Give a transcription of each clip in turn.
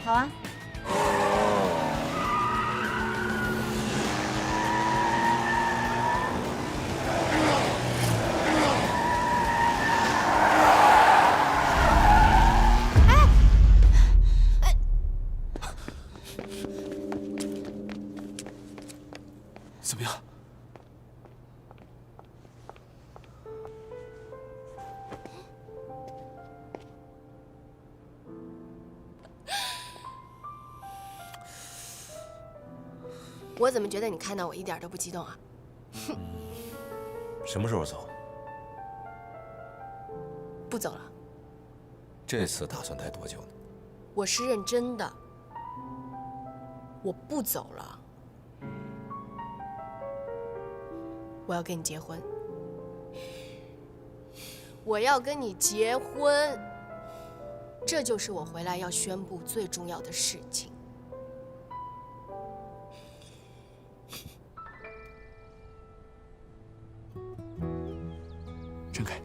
好啊。怎么样？我怎么觉得你看到我一点都不激动啊？哼！什么时候走？不走了。这次打算待多久呢？我是认真的，我不走了。我要跟你结婚，我要跟你结婚，这就是我回来要宣布最重要的事情。睁开。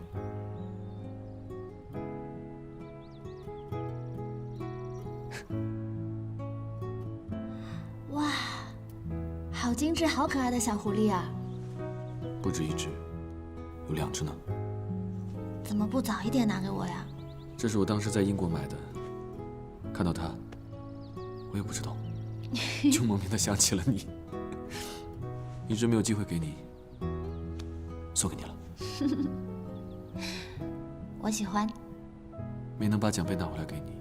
哇，好精致、好可爱的小狐狸啊！不止一只，有2只呢。怎么不早一点拿给我呀？这是我当时在英国买的，看到它，我也不知道，就莫名的想起了你，一直没有机会给你，送给你了。我喜欢。没能把奖杯拿回来给你，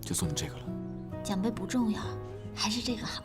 就送你这个了。奖杯不重要，还是这个好。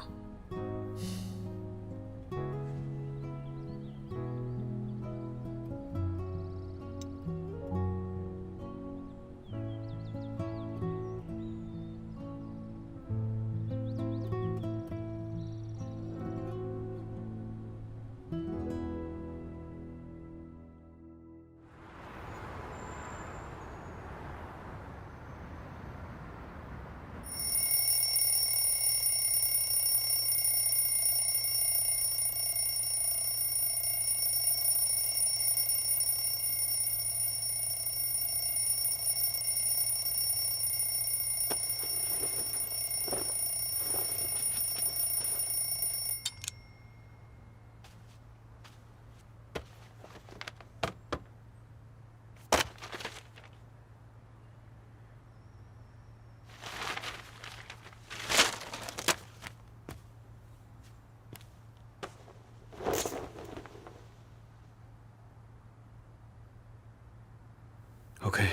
OK，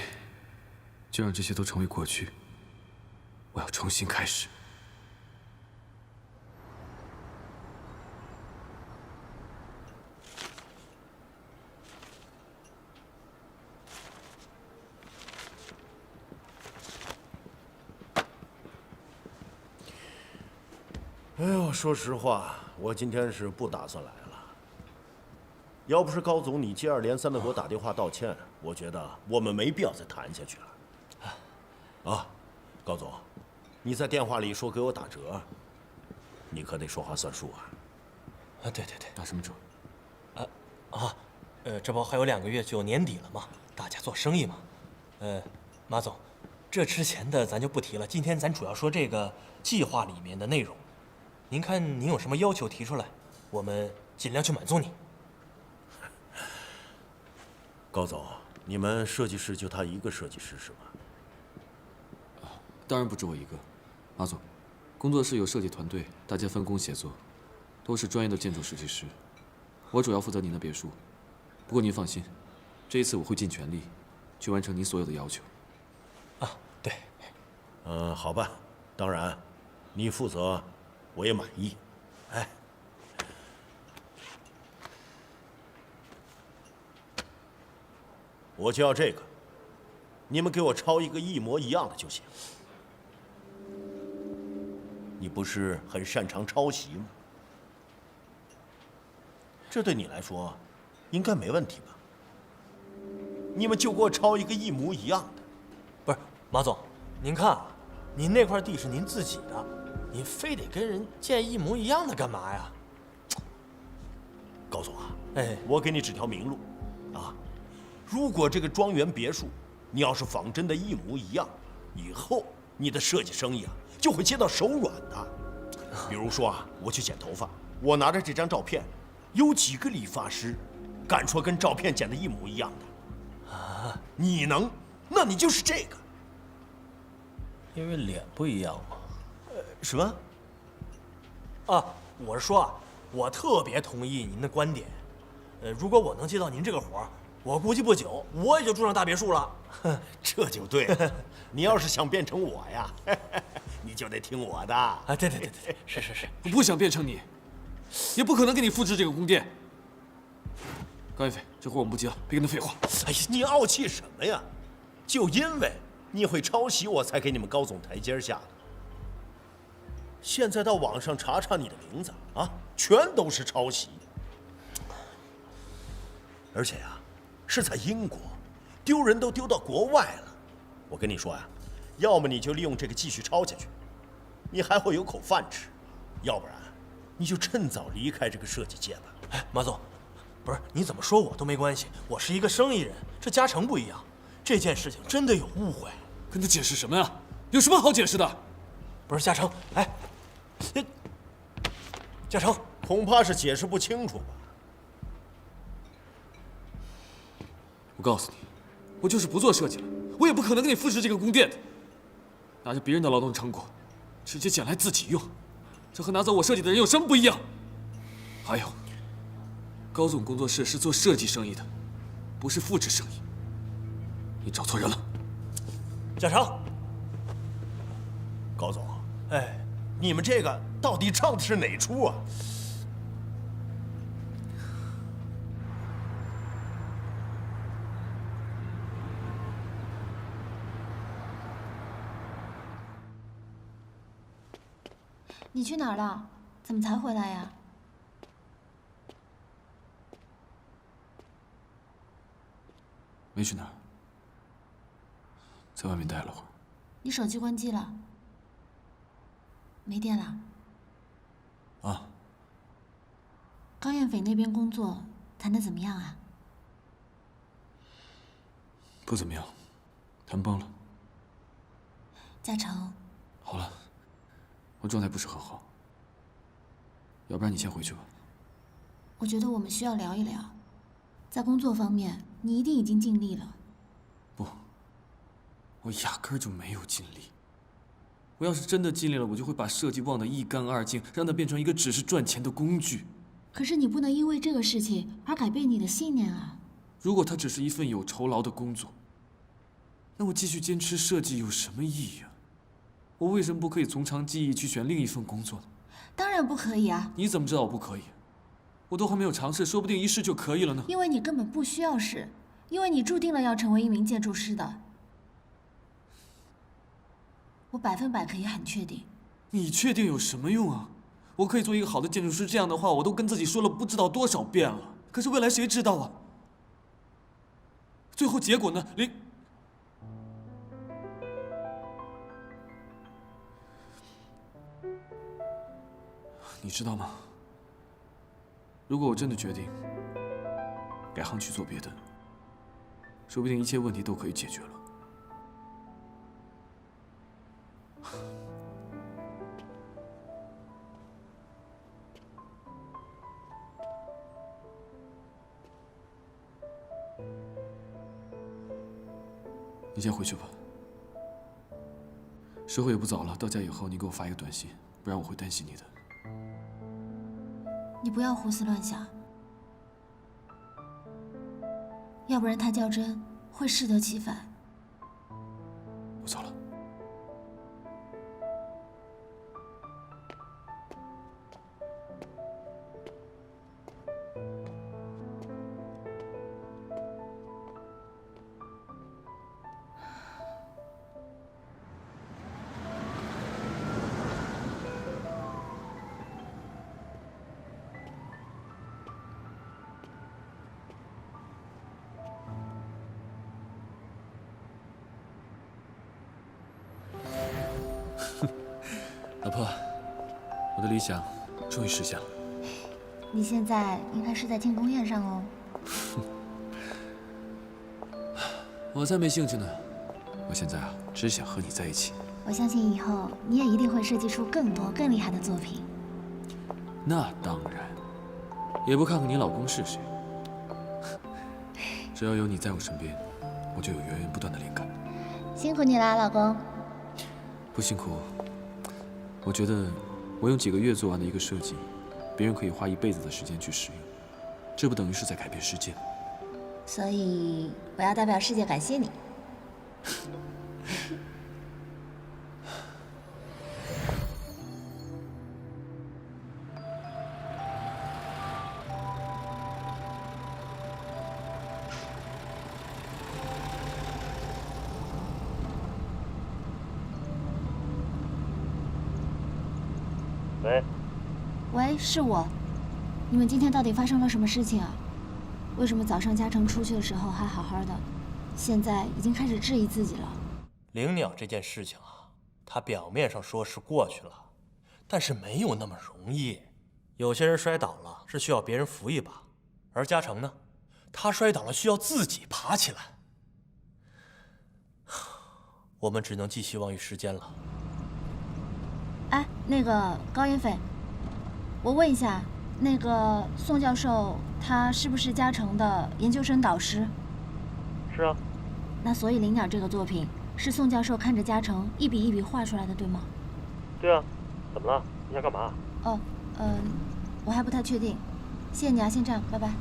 就让这些都成为过去。我要重新开始。哎呦，说实话，我今天是不打算来了。要不是高总你接二连三的给我打电话道歉，我觉得我们没必要再谈下去了。啊，高总，你在电话里说给我打折，你可得说话算数啊。啊，对对对，打什么折？这不还有2个月就年底了嘛，大家做生意嘛。马总，这之前的咱就不提了，今天咱主要说这个计划里面的内容。您看您有什么要求提出来，我们尽量去满足你。高总，你们设计师就他一个设计师是吗？当然不止我一个，马总，工作室有设计团队，大家分工协作，都是专业的建筑设计师。我主要负责您的别墅，不过您放心，这一次我会尽全力去完成您所有的要求。啊，对。好吧，当然，你负责，我也满意。哎。我就要这个，你们给我抄一个一模一样的就行。你不是很擅长抄袭吗？这对你来说，应该没问题吧？你们就给我抄一个一模一样的。不是，马总，您看啊，您那块地是您自己的，您非得跟人建一模一样的干嘛呀？高总啊，哎，我给你指条明路，啊。如果这个庄园别墅，你要是仿真的一模一样，以后你的设计生意啊就会接到手软的。比如说啊，我去剪头发，我拿着这张照片，有几个理发师敢说跟照片剪的一模一样的？啊，你能？那你就是这个。因为脸不一样嘛。什么？啊，我是说啊，我特别同意您的观点。如果我能接到您这个活儿，我估计不久我也就住上大别墅了。这就对了。你要是想变成我呀，你就得听我的。啊，对，是。我不想变成你，也不可能给你复制这个宫殿。高一飞，这活我们不接了，别跟他废话。哎呀，你傲气什么呀？就因为你会抄袭，我才给你们高总台阶下的。现在到网上查查你的名字啊，全都是抄袭。而且呀，是在英国，丢人都丢到国外了。我跟你说呀，要么你就利用这个继续抄下去，你还会有口饭吃；要不然，你就趁早离开这个设计界吧。哎，马总，不是你怎么说我都没关系，我是一个生意人，这嘉诚不一样，这件事情真的有误会。跟他解释什么呀？有什么好解释的？不是嘉诚，哎，嘉诚，恐怕是解释不清楚吧。我告诉你，我就是不做设计了，我也不可能给你复制这个宫殿的。拿着别人的劳动成果，直接捡来自己用，这和拿走我设计的人有什么不一样？还有，高总工作室是做设计生意的，不是复制生意。你找错人了。嘉诚，高总，哎，你们这个到底唱的是哪出啊？你去哪儿了？怎么才回来呀？没去哪儿，在外面待了会儿。你手机关机了？没电了？啊，高燕斐那边工作谈得怎么样啊？不怎么样，谈崩了。嘉诚，好了，我状态不是很好，要不然你先回去吧。我觉得我们需要聊一聊，在工作方面，你一定已经尽力了。不，我压根儿就没有尽力。我要是真的尽力了，我就会把设计忘得一干二净，让它变成一个只是赚钱的工具。可是你不能因为这个事情而改变你的信念啊！如果它只是一份有酬劳的工作，那我继续坚持设计有什么意义啊？我为什么不可以从长计议去选另一份工作呢？当然不可以啊！你怎么知道我不可以？我都还没有尝试，说不定一试就可以了呢。因为你根本不需要试，因为你注定了要成为一名建筑师的。我100%可以很确定。你确定有什么用啊？我可以做一个好的建筑师，这样的话我都跟自己说了不知道多少遍了。可是未来谁知道啊？最后结果呢？你知道吗？如果我真的决定改行去做别的，说不定一切问题都可以解决了。你先回去吧，时候也不早了。到家以后，你给我发一个短信，不然我会担心你的。你不要胡思乱想，要不然太较真会适得其反。我走了。老婆，我的理想终于实现了。你现在应该是在庆功宴上哦。我才没兴趣呢，我现在啊，只想和你在一起。我相信以后你也一定会设计出更多更厉害的作品。那当然，也不看看你老公是谁。只要有你在我身边，我就有源源不断的灵感。辛苦你啦，老公。不辛苦，我觉得我用几个月做完的一个设计，别人可以花一辈子的时间去使用，这不等于是在改变世界吗？所以我要代表世界感谢你。喂，喂，是我。你们今天到底发生了什么事情啊？为什么早上嘉诚出去的时候还好好的，现在已经开始质疑自己了？灵鸟这件事情啊，它表面上说是过去了，但是没有那么容易。有些人摔倒了是需要别人扶一把，而嘉诚呢，他摔倒了需要自己爬起来。我们只能寄希望于时间了。哎，那个高妍斐，我问一下，那个宋教授他是不是嘉诚的研究生导师？是啊。那所以灵鸟这个作品是宋教授看着嘉诚一笔一笔画出来的，对吗？对啊。怎么了？你想干嘛？哦，我还不太确定。谢谢你啊，先这样，拜拜。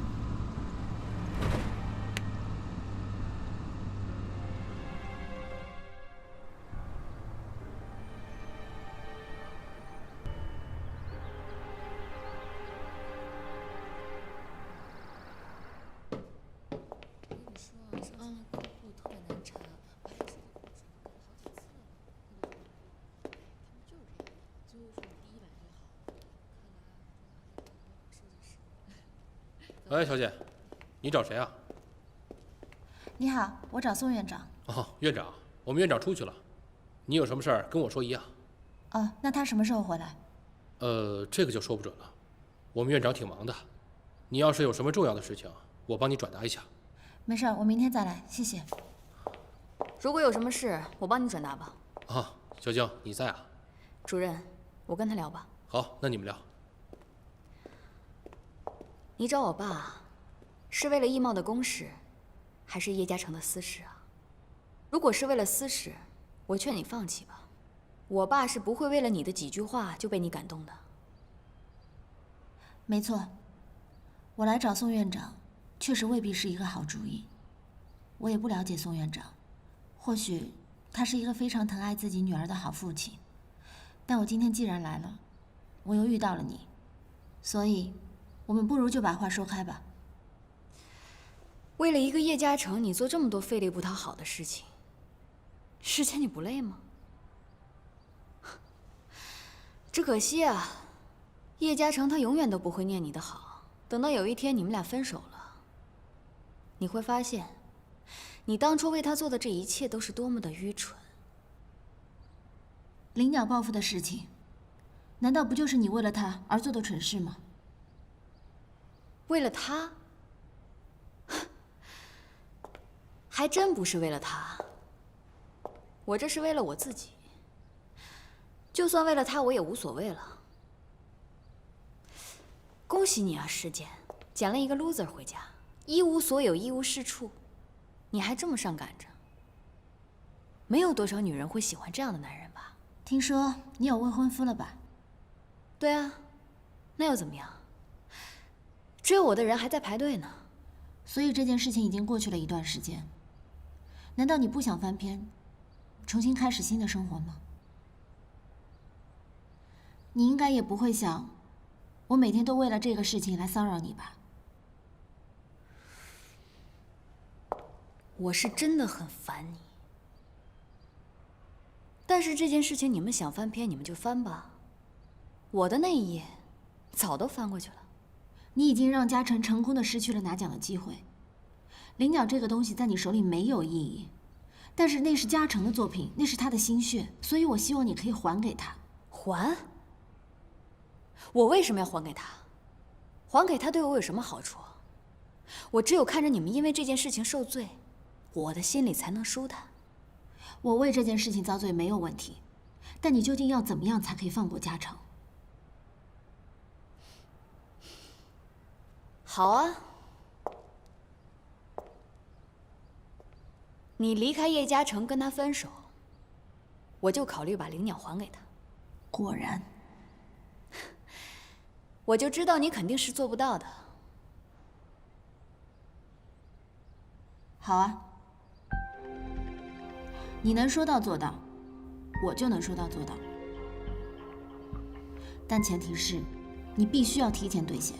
哎，小姐，你找谁啊？你好，我找宋院长。哦，院长，我们院长出去了。你有什么事儿跟我说一样。哦，那他什么时候回来？这个就说不准了。我们院长挺忙的，你要是有什么重要的事情，我帮你转达一下。没事，我明天再来，谢谢。如果有什么事，我帮你转达吧。啊，小静，你在啊？主任，我跟他聊吧。好，那你们聊。你找我爸，是为了易茂的公事，还是叶嘉诚的私事啊？如果是为了私事，我劝你放弃吧。我爸是不会为了你的几句话就被你感动的。没错，我来找宋院长，确实未必是一个好主意。我也不了解宋院长，或许他是一个非常疼爱自己女儿的好父亲。但我今天既然来了，我又遇到了你，所以我们不如就把话说开吧。为了一个叶嘉诚，你做这么多费力不讨好的事情，世间你不累吗？只可惜啊，叶嘉诚他永远都不会念你的好。等到有一天你们俩分手了，你会发现，你当初为他做的这一切都是多么的愚蠢。灵鸟报复的事情，难道不就是你为了他而做的蠢事吗？为了他？还真不是为了他，我这是为了我自己。就算为了他，我也无所谓了。恭喜你啊，世间，捡了一个 loser 回家，一无所有，一无是处，你还这么上赶着。没有多少女人会喜欢这样的男人吧？听说你有未婚夫了吧？对啊，那又怎么样？追我的人还在排队呢。所以这件事情已经过去了一段时间。难道你不想翻篇，重新开始新的生活吗？你应该也不会想，我每天都为了这个事情来骚扰你吧？我是真的很烦你。但是这件事情你们想翻篇，你们就翻吧。我的那一页，早都翻过去了。你已经让嘉诚成功的失去了拿奖的机会。灵鸟这个东西在你手里没有意义，但是那是嘉诚的作品，那是他的心血，所以我希望你可以还给他。还？我为什么要还给他？还给他对我有什么好处？我只有看着你们因为这件事情受罪，我的心里才能舒坦。我为这件事情遭罪没有问题，但你究竟要怎么样才可以放过嘉诚？好啊，你离开叶嘉诚跟他分手，我就考虑把灵鸟还给他。果然，我就知道你肯定是做不到的。好啊，你能说到做到，我就能说到做到。但前提是，你必须要提前兑现，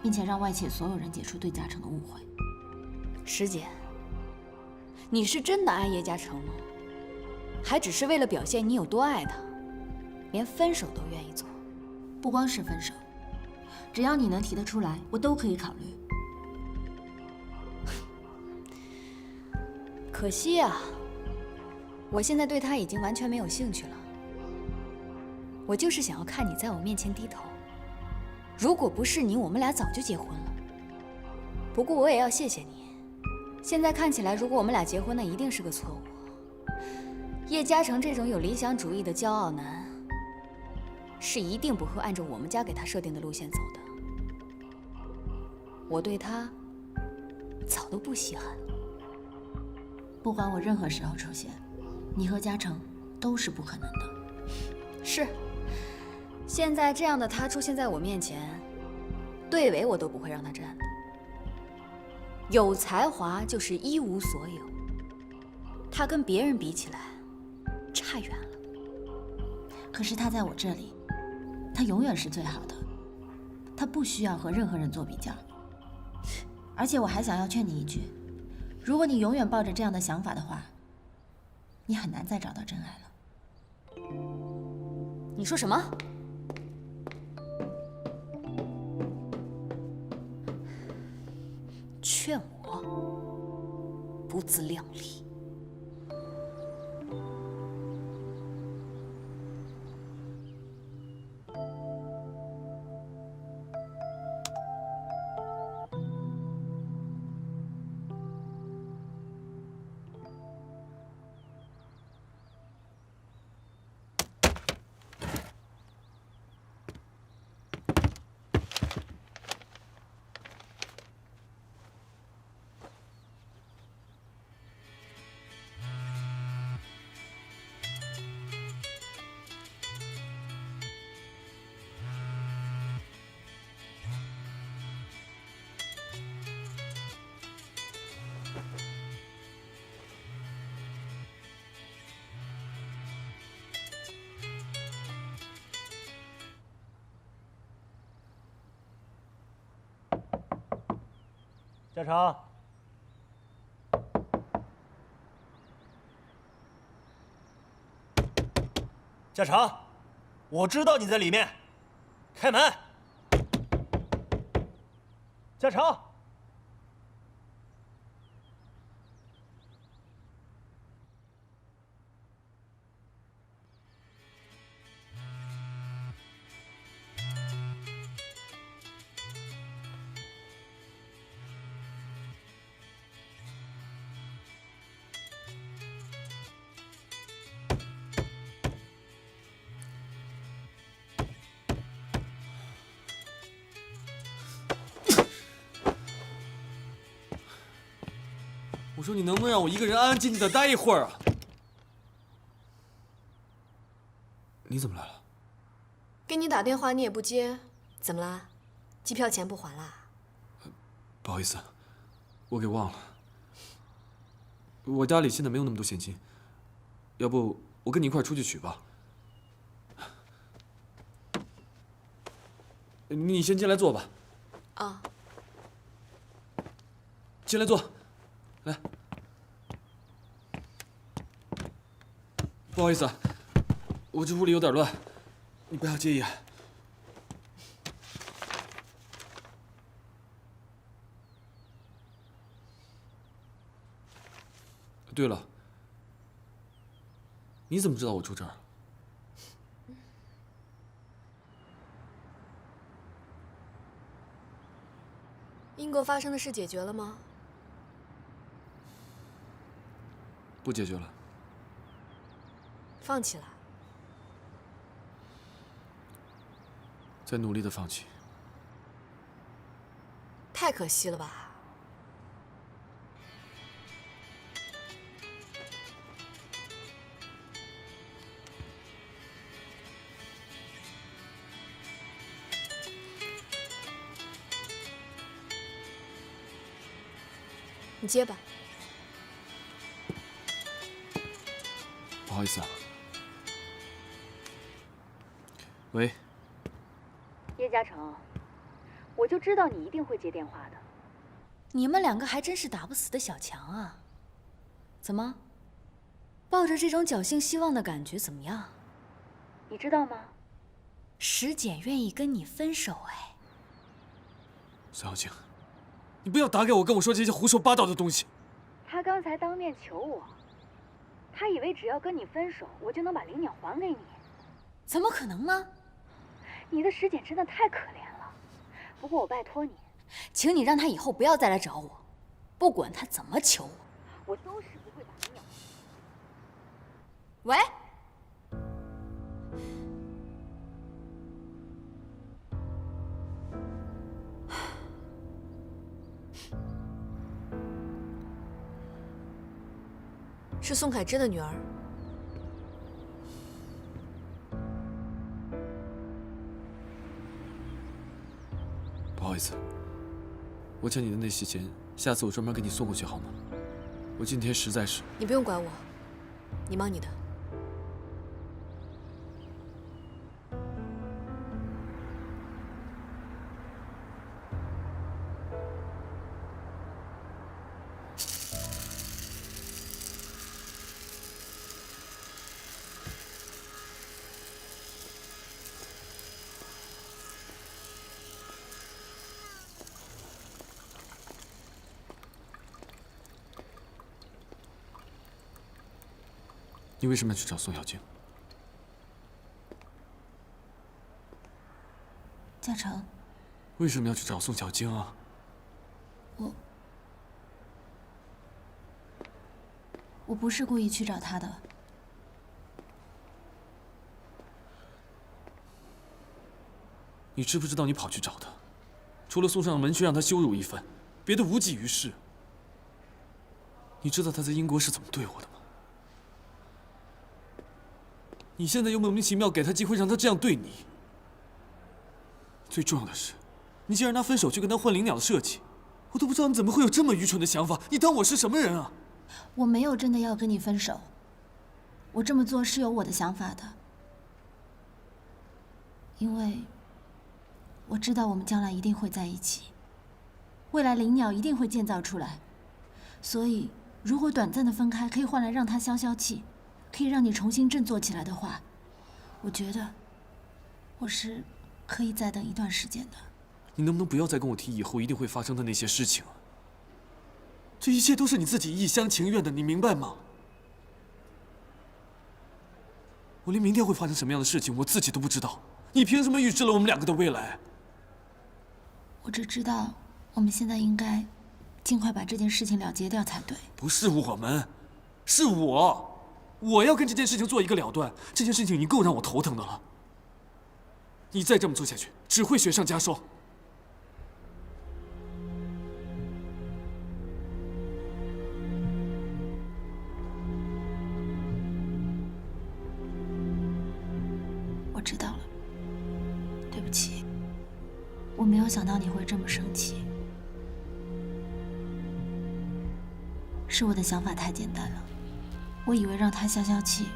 并且让外界所有人解除对嘉诚的误会。师姐，你是真的爱叶嘉诚吗？还只是为了表现你有多爱他，连分手都愿意做？不光是分手，只要你能提得出来，我都可以考虑。可惜啊，我现在对他已经完全没有兴趣了。我就是想要看你在我面前低头。如果不是你，我们俩早就结婚了。不过我也要谢谢你，现在看起来，如果我们俩结婚，那一定是个错误。叶嘉诚这种有理想主义的骄傲男，是一定不会按照我们家给他设定的路线走的。我对他早都不稀罕了。不管我任何时候出现，你和嘉诚都是不可能的。是，现在这样的他出现在我面前，队尾我都不会让他站的。有才华就是一无所有，他跟别人比起来差远了。可是他在我这里，他永远是最好的，他不需要和任何人做比较。而且我还想要劝你一句，如果你永远抱着这样的想法的话，你很难再找到真爱了。你说什么？劝我不自量力。嘉诚，嘉诚，我知道你在里面，开门。嘉诚，我说你能不能让我一个人安安静静的待一会儿啊？你怎么来了？给你打电话你也不接，怎么啦？机票钱不还啦？不好意思，我给忘了。我家里现在没有那么多现金，要不我跟你一块儿出去取吧？你先进来坐吧。啊。进来坐。来，不好意思啊，我这屋里有点乱，你不要介意啊。对了，你怎么知道我住这儿？英国发生的事解决了吗？不解决了。放弃了？在努力的放弃。太可惜了吧？你接吧。不好意思啊。喂，叶嘉诚，我就知道你一定会接电话的。你们两个还真是打不死的小强啊！怎么，抱着这种侥幸希望的感觉怎么样？你知道吗？石简愿意跟你分手哎。孙小静，你不要打给我跟我说这些胡说八道的东西。他刚才当面求我，他以为只要跟你分手，我就能把灵鸟还给你。怎么可能呢？你的石简真的太可怜了。不过我拜托你，请你让他以后不要再来找我，不管他怎么求我，我都是不会把灵鸟。喂。是宋凯珍的女儿。不好意思，我欠你的那些钱，下次我专门给你送过去好吗？我今天实在是……你不用管我，你忙你的。你为什么要去找宋小静？嘉诚，为什么要去找宋小静啊？我不是故意去找他的。你知不知道你跑去找他，除了送上门去让他羞辱一番，别的无济于事。你知道他在英国是怎么对我的吗？你现在又莫名其妙给他机会让他这样对你。最重要的是，你竟然拿分手去跟他换灵鸟的设计，我都不知道你怎么会有这么愚蠢的想法。你当我是什么人啊？我没有真的要跟你分手，我这么做是有我的想法的，因为我知道我们将来一定会在一起，未来灵鸟一定会建造出来，所以如果短暂的分开可以换来让他消消气，可以让你重新振作起来的话，我觉得我是可以再等一段时间的。你能不能不要再跟我提以后一定会发生的那些事情啊？这一切都是你自己一厢情愿的，你明白吗？我连明天会发生什么样的事情我自己都不知道，你凭什么预知了我们两个的未来？我只知道我们现在应该尽快把这件事情了结掉才对。不是我们，是我要跟这件事情做一个了断。这件事情已经够让我头疼的了，你再这么做下去，只会雪上加霜。我知道了，对不起，我没有想到你会这么生气，是我的想法太简单了。我以为让他消消气，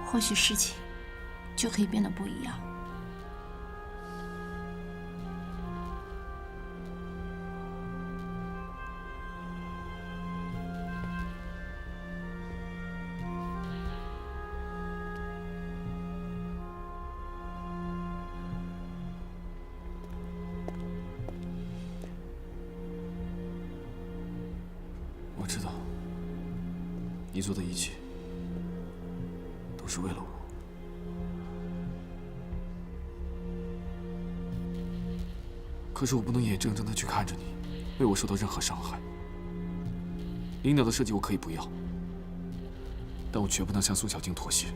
或许事情就可以变得不一样。我知道，你做的一切都是为了我。可是我不能眼睁睁的去看着你为我受到任何伤害。灵鸟的设计我可以不要，但我绝不能向宋小静妥协。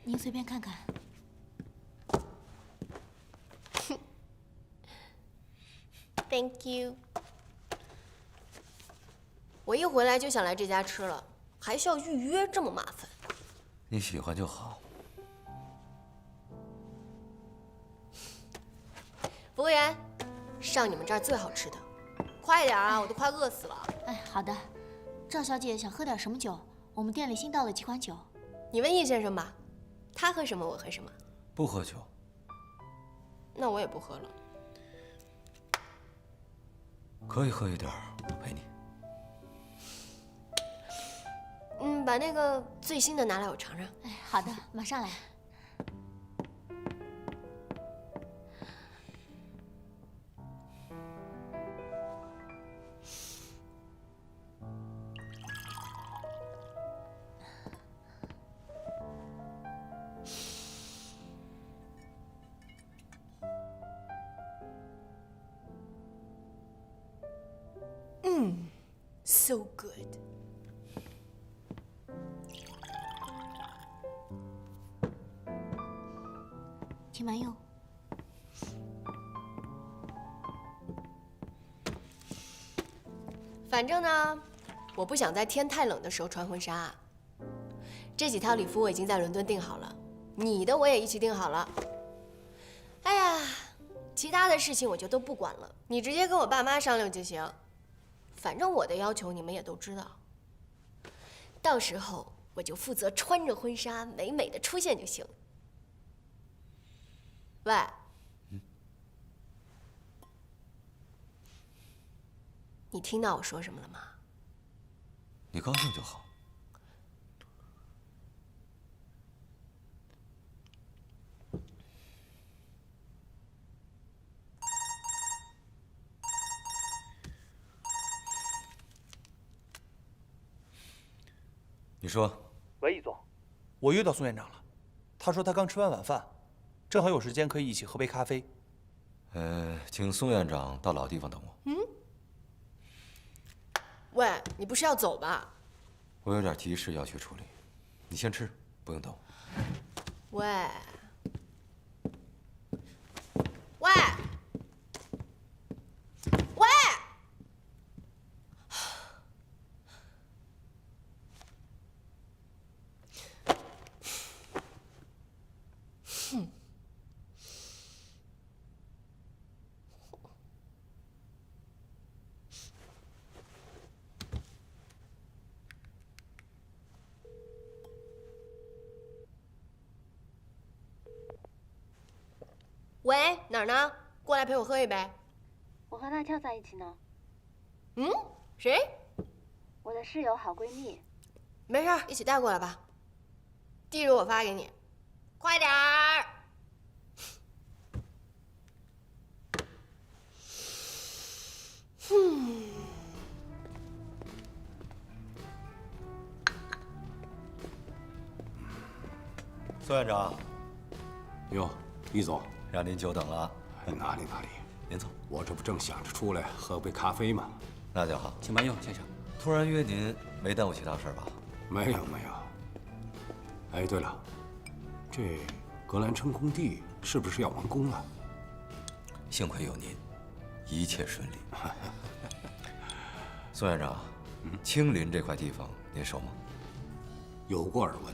您随便看看。Thank you。我一回来就想来这家吃了，还需要预约，这么麻烦。你喜欢就好。服务员，上你们这儿最好吃的，快点啊，我都快饿死了。哎，好的。赵小姐想喝点什么酒？我们店里新到了几款酒。你问易先生吧，他喝什么我喝什么。不喝酒。那我也不喝了。可以喝一点，我陪你。把那个最新的拿来，我尝尝。哎，好的，马上来。So good。请慢用。反正呢，我不想在天太冷的时候穿婚纱。这几套礼服我已经在伦敦订好了，你的我也一起订好了。哎呀，其他的事情我就都不管了，你直接跟我爸妈商量就行。反正我的要求你们也都知道，到时候我就负责穿着婚纱美美的出现就行。喂，你听到我说什么了吗？你高兴就好。你说，喂，易总，我约到宋院长了。他说他刚吃完晚饭，正好有时间可以一起喝杯咖啡。请宋院长到老地方等我。喂，你不是要走吧？我有点急事要去处理，你先吃，不用等我。喂，喂，喂！喂，哪儿呢？过来陪我喝一杯。我和辣椒在一起呢。谁？我的室友好闺蜜。没事，一起带过来吧。地址我发给你，快点儿。宋院长，哟，易总，让您久等了。哪里，您坐。我这不正想着出来喝杯咖啡吗？那就好。请慢用，先生。突然约您，没耽误其他事儿吧？没有。哎，对了，这格兰城工地是不是要完工了？幸亏有您，一切顺利。宋院长，青林这块地方您熟吗？有过耳闻。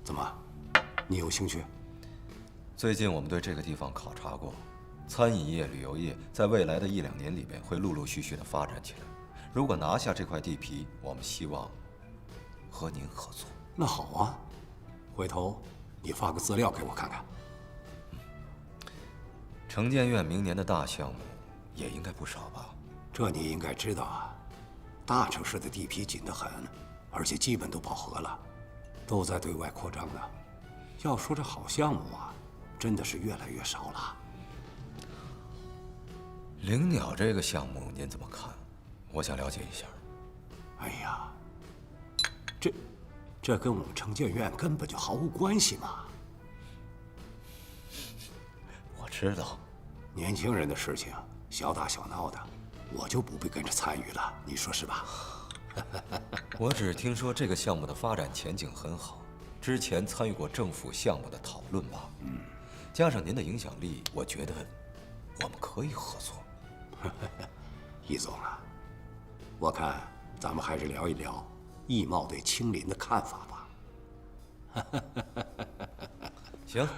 怎么，你有兴趣？最近我们对这个地方考察过，餐饮业、旅游业在未来的1、2年里边会陆陆续续的发展起来。如果拿下这块地皮，我们希望和您合作。那好啊，回头你发个资料给我看看。城建院明年的大项目也应该不少吧？这你应该知道啊，大城市的地皮紧得很，而且基本都饱和了，都在对外扩张呢。要说这好项目啊，真的是越来越少了。灵鸟这个项目您怎么看？我想了解一下。哎呀，这跟我们城建院根本就毫无关系嘛。我知道，年轻人的事情小打小闹的，我就不必跟着参与了，你说是吧？我只听说这个项目的发展前景很好，之前参与过政府项目的讨论吧。加上您的影响力，我觉得我们可以合作。易总啊，我看咱们还是聊一聊易茂对青林的看法吧。行，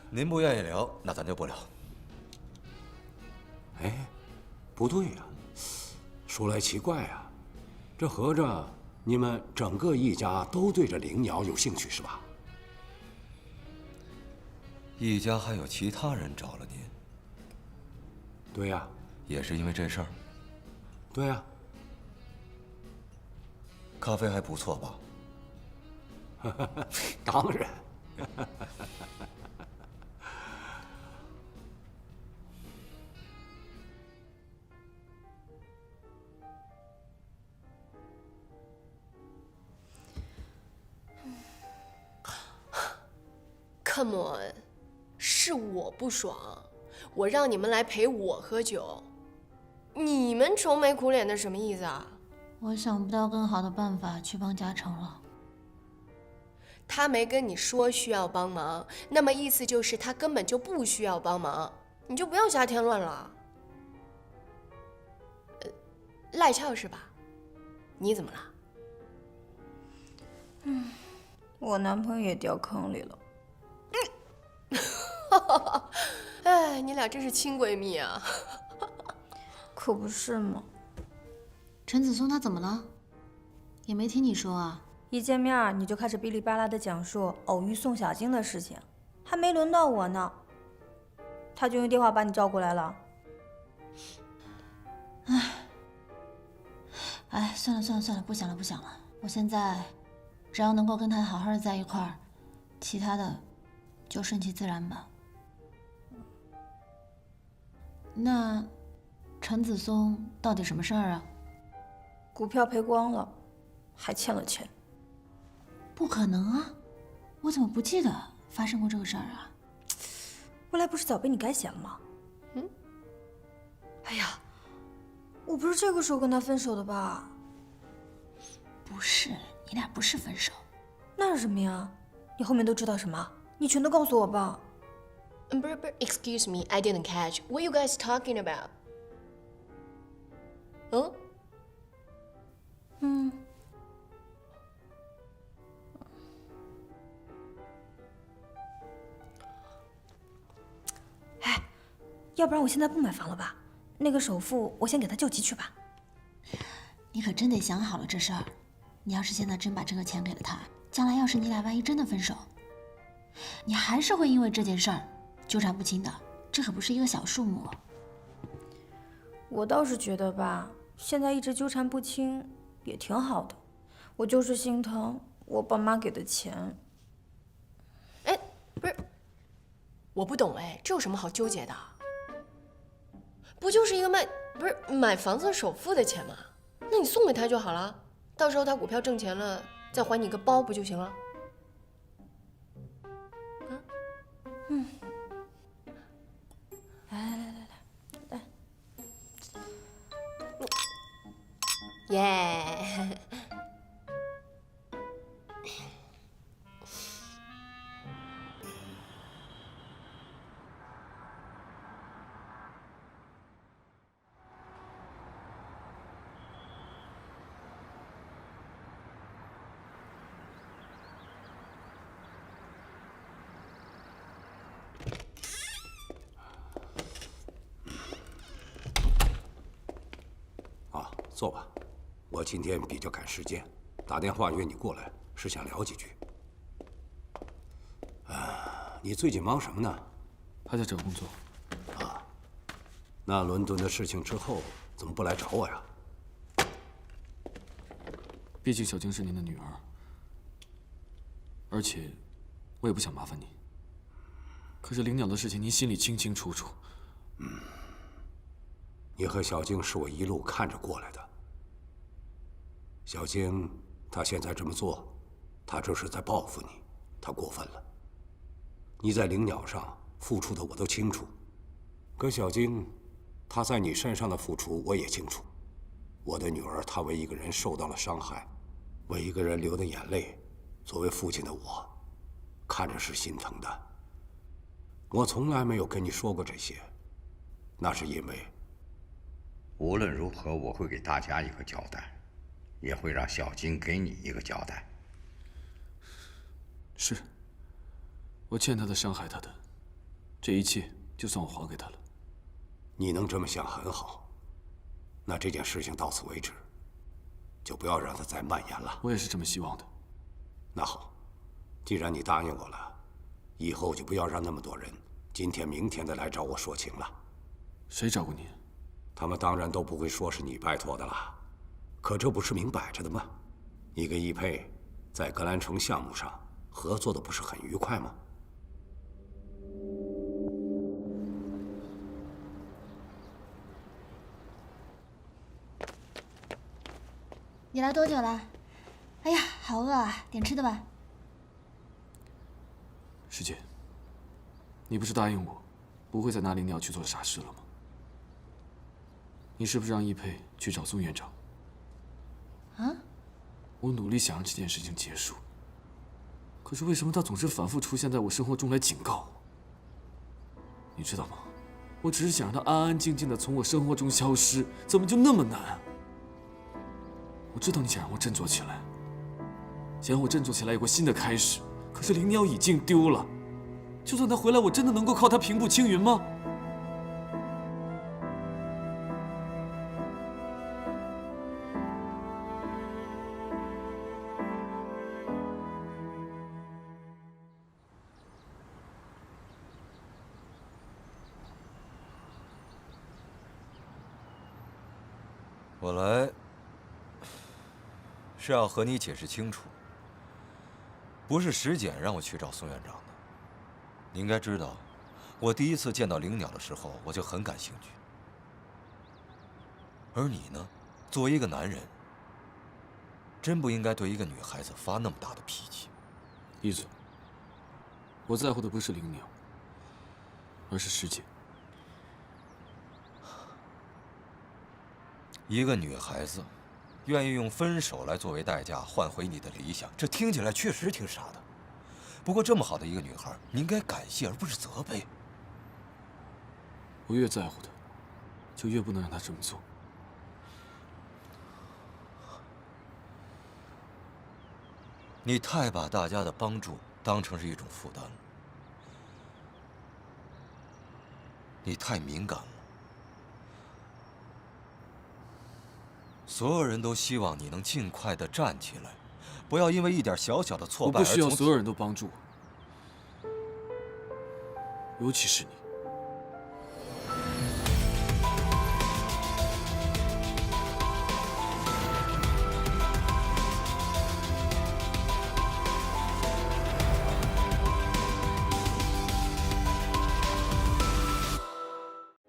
您不愿意聊，那咱就不聊。哎，不对呀，说来奇怪啊，这合着你们整个易家都对这灵鸟有兴趣是吧？易家还有其他人找了您？对呀，也是因为这事儿？对呀。咖啡还不错吧？当然。Come on， 是我不爽，我让你们来陪我喝酒，你们愁眉苦脸的什么意思啊？我想不到更好的办法去帮嘉诚了。他没跟你说需要帮忙，那么意思就是他根本就不需要帮忙，你就不要瞎添乱了。赖俏是吧？你怎么了？我男朋友也掉坑里了。哎，你俩真是亲闺蜜啊！可不是嘛。陈子松他怎么了？也没听你说啊。一见面你就开始哔哩吧啦的讲述偶遇宋小晶的事情，还没轮到我呢，他就用电话把你叫过来了。哎，算了，不想了。我现在只要能够跟他好好的在一块儿，其他的就顺其自然吧。那陈子松到底什么事儿啊？股票赔光了，还欠了钱。不可能啊！我怎么不记得发生过这个事儿啊？未来不是早被你改写了吗？哎呀，我不是这个时候跟他分手的吧？不是，你俩不是分手。那是什么呀？你后面都知道什么？你全都告诉我吧。不是 ，Excuse me, I didn't catch. What you guys talking about? 哎，要不然我现在不买房了吧？那个首付我先给他救急去吧。你可真得想好了这事儿。你要是现在真把这个钱给了他，将来要是你俩万一真的分手，你还是会因为这件事儿纠缠不清的。这可不是一个小数目。我倒是觉得吧，现在一直纠缠不清也挺好的。我就是心疼我爸妈给的钱。哎，不是，我不懂哎，这有什么好纠结的？不就是一个买房子首付的钱吗？那你送给他就好了，到时候他股票挣钱了，再还你个包不就行了？来，耶！坐吧，我今天比较赶时间，打电话约你过来是想聊几句。你最近忙什么呢？还在找工作。那伦敦的事情之后怎么不来找我呀？毕竟小晶是您的女儿，而且我也不想麻烦你。可是灵鸟的事情您心里清清楚楚。你和小晶是我一路看着过来的。小晶，她现在这么做，她这是在报复你，她过分了。你在灵鸟上付出的我都清楚，可小晶，她在你身上的付出我也清楚。我的女儿，她为一个人受到了伤害，为一个人流的眼泪，作为父亲的我，看着是心疼的。我从来没有跟你说过这些，那是因为……无论如何，我会给大家一个交代，也会让小金给你一个交代。是，我欠他的，伤害他的，这一切就算我还给他了。你能这么想很好，那这件事情到此为止，就不要让它再蔓延了。我也是这么希望的。那好，既然你答应我了，以后就不要让那么多人今天明天的来找我说情了。谁找过你？他们当然都不会说是你拜托的了，可这不是明摆着的吗？你跟易佩在格兰城项目上合作的不是很愉快吗？你来多久了？哎呀，好饿啊，点吃的吧。师姐，你不是答应我，不会再拿林鸟去做傻事了吗？你是不是让易佩去找宋院长？啊？我努力想让这件事情结束，可是为什么他总是反复出现在我生活中来警告我？你知道吗？我只是想让他安安静静的从我生活中消失，怎么就那么难啊？我知道你想让我振作起来，想让我振作起来有个新的开始，可是林鸟已经丢了，就算他回来，我真的能够靠他平步青云吗？我来是要和你解释清楚，不是石简让我去找宋院长的。你应该知道，我第一次见到灵鸟的时候，我就很感兴趣。而你呢，作为一个男人，真不应该对一个女孩子发那么大的脾气。闭嘴！我在乎的不是灵鸟，而是石简。一个女孩子愿意用分手来作为代价换回你的理想，这听起来确实挺傻的。不过这么好的一个女孩，你应该感谢而不是责备。我越在乎她，就越不能让她这么做。你太把大家的帮助当成是一种负担了，你太敏感了。所有人都希望你能尽快的站起来，不要因为一点小小的挫败而我不需要所有人都帮助我，尤其是你。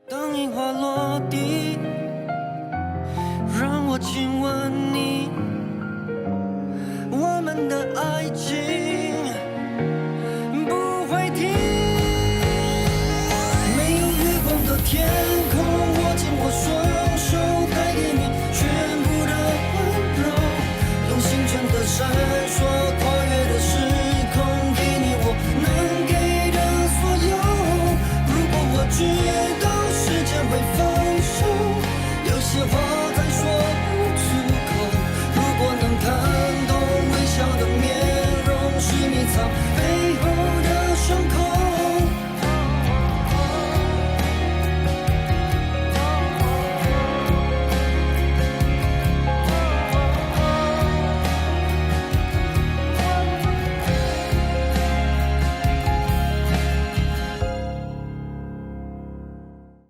当樱花落地，让我亲吻你，我们的爱情